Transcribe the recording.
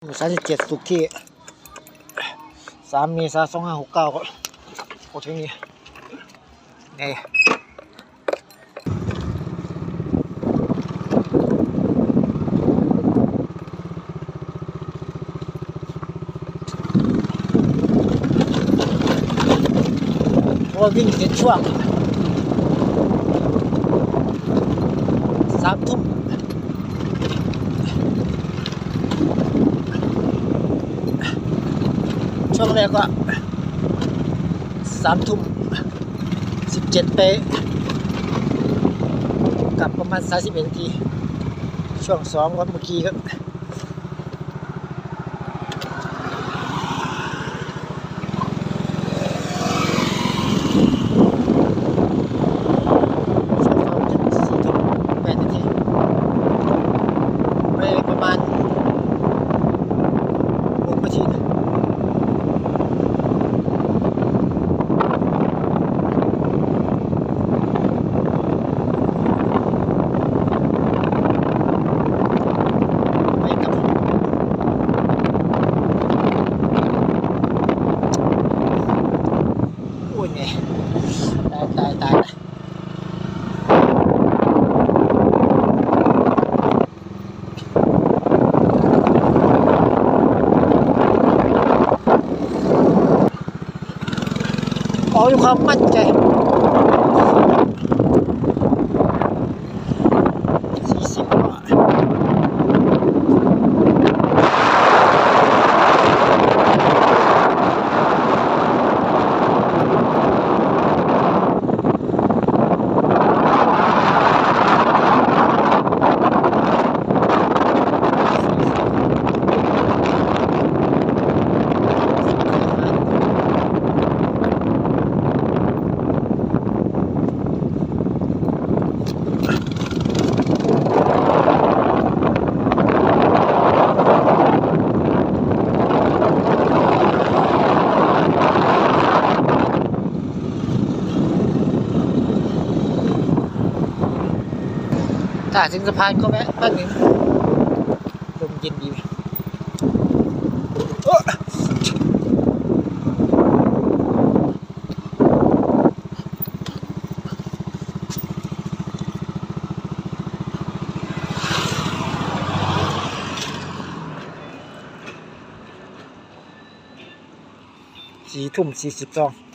37สุกที่3 เมษายน 2569ก็โอ้ถึงนี้ไงว่าวิ่งเสร็จช่วง3 ทุ่มช่วงแรกก็3 ทุ่ม 17ไปกับประมาณ31 นาทีช่วง2ก็เมื่อกี้ครับตายขอด้วยความมั่นใจ40 กว่าถ้าถึงสะพานก็แวะแป๊บนึงลมเย็นดี4 ทุ่ม 42